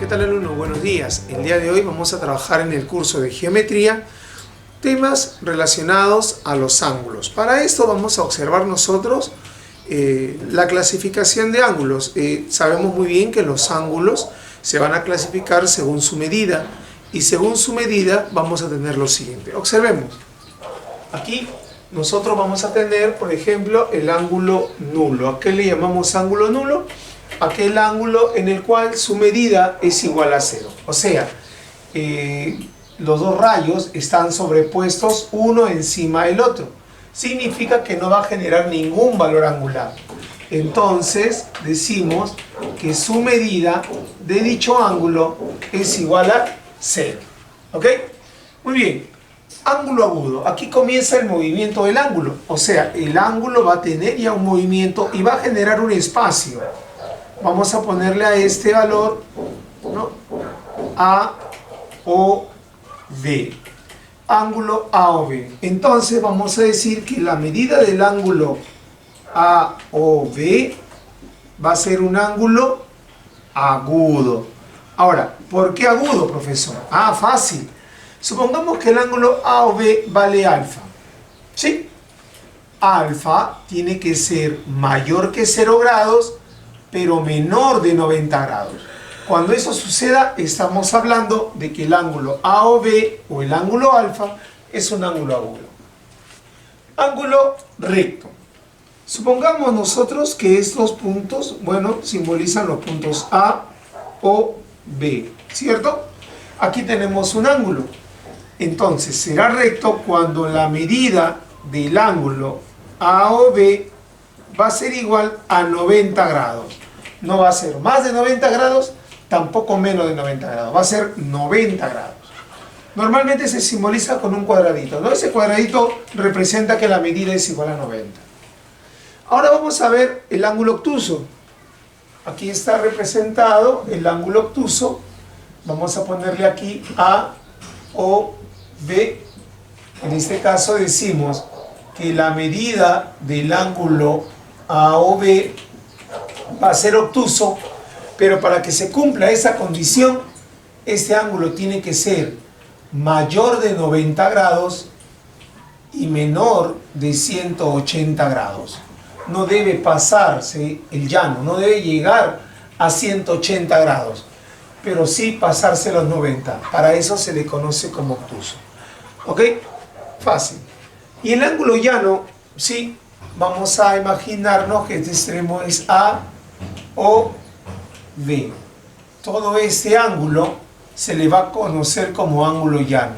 tal, alumno? Buenos días. El día de hoy vamos a trabajar en el curso de geometría temas relacionados a los ángulos. Para esto vamos a observar nosotros la clasificación de ángulos. Sabemos muy bien que los ángulos se van a clasificar según su medida, y según su medida vamos a tener lo siguiente. Observemos. Aquí nosotros vamos a tener, por ejemplo, el ángulo nulo. ¿A qué le llamamos ángulo nulo? Aquel ángulo en el cual su medida es igual a 0. O sea, los dos rayos están sobrepuestos uno encima del otro. Significa que no va a generar ningún valor angular. Entonces decimos que su medida de dicho ángulo es igual a 0. ¿Ok? Muy bien. Ángulo agudo. Aquí comienza el movimiento del ángulo. O sea, el ángulo va a tener ya un movimiento y va a generar un espacio. Vamos a ponerle a este valor, ¿no?, A o B. Ángulo A o B. Entonces vamos a decir que la medida del ángulo A o B va a ser un ángulo agudo. Ahora, ¿por qué agudo, profesor? Ah, fácil. Supongamos que el ángulo A o B vale alfa. ¿Sí? Alfa tiene que ser mayor que 0 grados, pero menor de 90 grados. Cuando eso suceda, estamos hablando de que el ángulo A o B, o el ángulo alfa, es un ángulo agudo. Ángulo recto. Supongamos nosotros que estos puntos, bueno, simbolizan los puntos A o B, ¿cierto? Aquí tenemos un ángulo. Entonces, será recto cuando la medida del ángulo A o B va a ser igual a 90 grados. No va a ser más de 90 grados, tampoco menos de 90 grados. Va a ser 90 grados. Normalmente se simboliza con un cuadradito, ¿no? Ese cuadradito representa que la medida es igual a 90. Ahora vamos a ver el ángulo obtuso. Aquí está representado el ángulo obtuso. Vamos a ponerle aquí A o B. En este caso decimos que la medida del ángulo A o B va a ser obtuso, pero para que se cumpla esa condición, este ángulo tiene que ser mayor de 90 grados y menor de 180 grados. No debe pasarse el llano, no debe llegar a 180 grados, pero sí pasarse los 90. Para eso se le conoce como obtuso. ¿Ok? Fácil. Y el ángulo llano, sí, vamos a imaginarnos que este extremo es A o B. Todo este ángulo se le va a conocer como ángulo llano.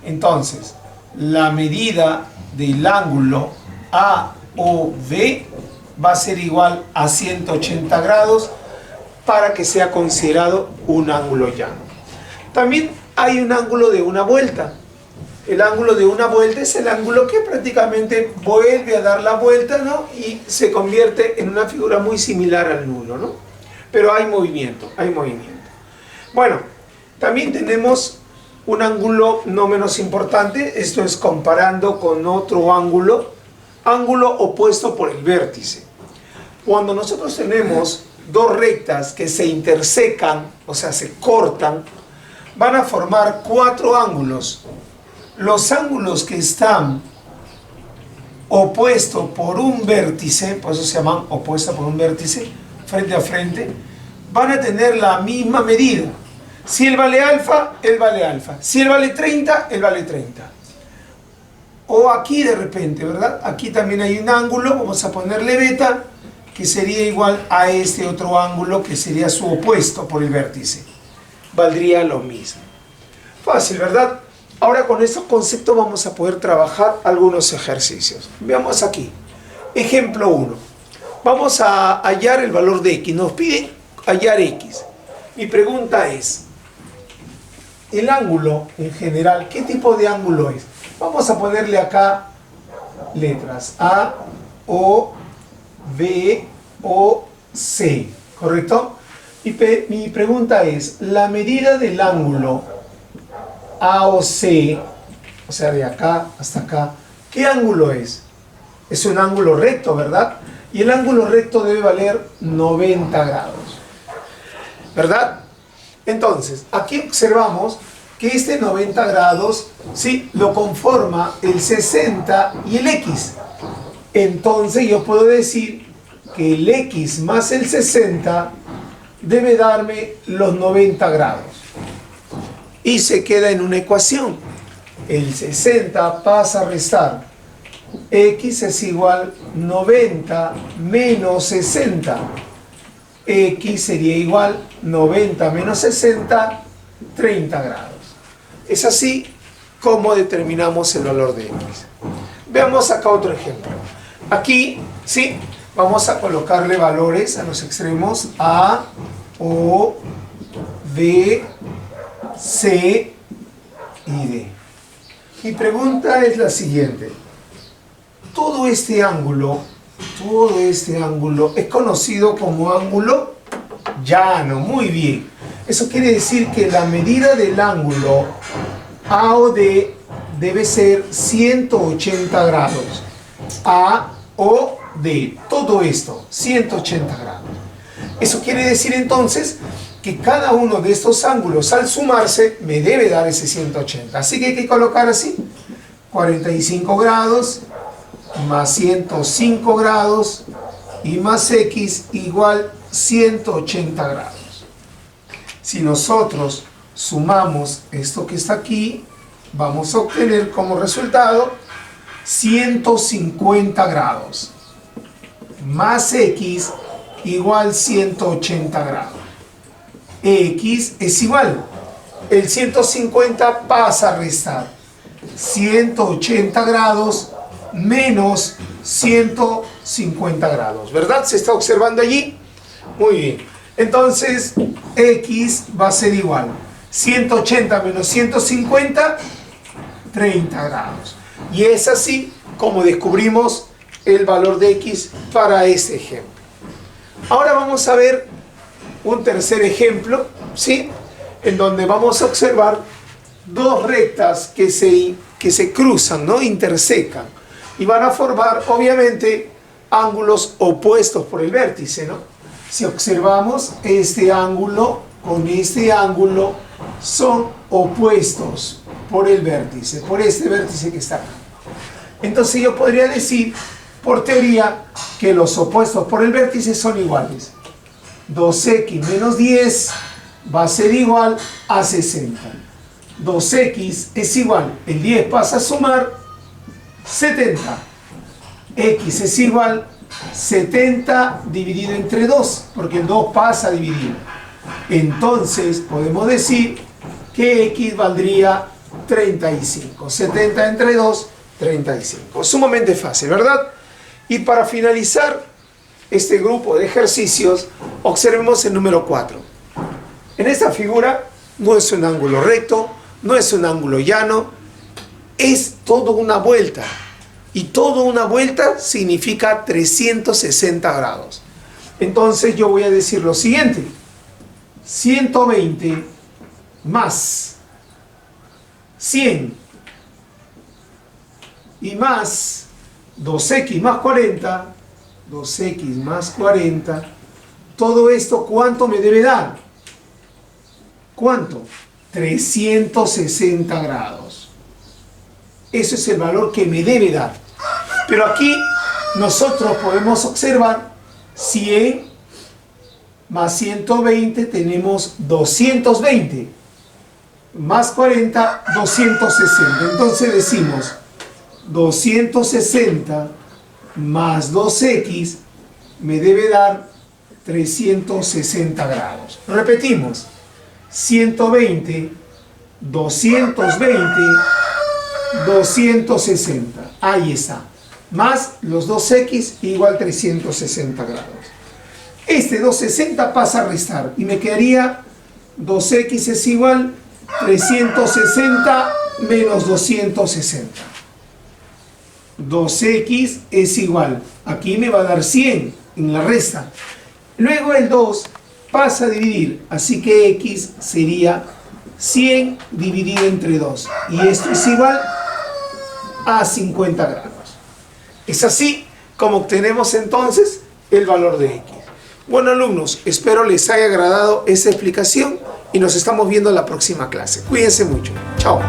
Entonces, la medida del ángulo A o B va a ser igual a 180 grados para que sea considerado un ángulo llano. También hay un ángulo de una vuelta. El ángulo de una vuelta es el ángulo que prácticamente vuelve a dar la vuelta, ¿no?, y se convierte en una figura muy similar al nulo, ¿no? Pero hay movimiento, hay movimiento. Bueno, también tenemos un ángulo no menos importante. Esto es comparando con otro ángulo opuesto por el vértice. Cuando nosotros tenemos dos rectas que se intersecan, o sea, se cortan, van a formar cuatro ángulos. Los ángulos que están opuestos por un vértice, por eso se llaman opuestos por un vértice, frente a frente, van a tener la misma medida. Si él vale alfa, él vale alfa. Si él vale 30, él vale 30. O aquí de repente, ¿verdad? Aquí también hay un ángulo, vamos a ponerle beta, que sería igual a este otro ángulo que sería su opuesto por el vértice. Valdría lo mismo. Fácil, ¿verdad? Ahora con estos conceptos vamos a poder trabajar algunos ejercicios. Veamos aquí. Ejemplo 1. Vamos a hallar el valor de x. Nos piden hallar x. Mi pregunta es, el ángulo en general, ¿qué tipo de ángulo es? Vamos a ponerle acá letras A, O, B, O, C. ¿Correcto? Mi pregunta es, la medida del ángulo A o C, o sea, de acá hasta acá, ¿qué ángulo es? Es un ángulo recto, ¿verdad? Y el ángulo recto debe valer 90 grados, ¿verdad? Entonces, aquí observamos que este 90 grados, ¿sí?, lo conforma el 60 y el X. Entonces yo puedo decir que el X más el 60 debe darme los 90 grados. Y se queda en una ecuación. El 60 pasa a restar. X es igual 90 menos 60. X sería igual 90 menos 60, 30 grados. Es así como determinamos el valor de X. Veamos acá otro ejemplo. Aquí, ¿sí?, vamos a colocarle valores a los extremos A, O, B, C y D. Mi pregunta es la siguiente. Todo este ángulo es conocido como ángulo llano. Muy bien. Eso quiere decir que la medida del ángulo A o D debe ser 180 grados. A o D. Todo esto, 180 grados. Eso quiere decir entonces que cada uno de estos ángulos al sumarse me debe dar ese 180. Así que hay que colocar así: 45 grados más 105 grados y más X igual 180 grados. Si nosotros sumamos esto que está aquí, vamos a obtener como resultado 150 grados más X igual 180 grados. X es igual, el 150 pasa a restar, 180 grados menos 150 grados, ¿verdad? ¿Se está observando allí? Muy bien. Entonces, X va a ser igual 180 menos 150, 30 grados. Y es así como descubrimos el valor de X para este ejemplo. Ahora vamos a ver un tercer ejemplo, ¿sí?, en donde vamos a observar dos rectas que se cruzan, ¿no?, intersecan, y van a formar obviamente ángulos opuestos por el vértice, ¿no? Si observamos, este ángulo con este ángulo son opuestos por el vértice, por este vértice que está acá. Entonces yo podría decir, por teoría, que los opuestos por el vértice son iguales. 2x menos 10 va a ser igual a 60. 2x es igual, el 10 pasa a sumar 70. X es igual 70 dividido entre 2, porque el 2 pasa a dividir. Entonces podemos decir que X valdría 35. 70 entre 2, 35. Sumamente fácil, ¿verdad? Y para finalizar este grupo de ejercicios, observemos el número 4. En esta figura no es un ángulo recto, no es un ángulo llano, es toda una vuelta. Y toda una vuelta significa 360 grados. Entonces yo voy a decir lo siguiente: 120 más 100 y más 2x más 40, 2x más 40, todo esto, ¿cuánto me debe dar? ¿Cuánto? 360 grados. Ese es el valor que me debe dar. Pero aquí nosotros podemos observar 100 más 120, tenemos 220, más 40, 260. Entonces decimos 260 más 2x me debe dar 360 grados. Repetimos: 120, 220, 260. Ahí está. Más los 2x igual 360 grados. Este 260 pasa a restar y me quedaría 2x es igual 360 menos 260. 2x es igual, aquí me va a dar 100 en la resta. Luego el 2 pasa a dividir, así que x sería 100 dividido entre 2. Y esto es igual a 50 grados. Es así como obtenemos entonces el valor de x. Bueno, alumnos, espero les haya agradado esa explicación y nos estamos viendo la próxima clase. Cuídense mucho. Chao.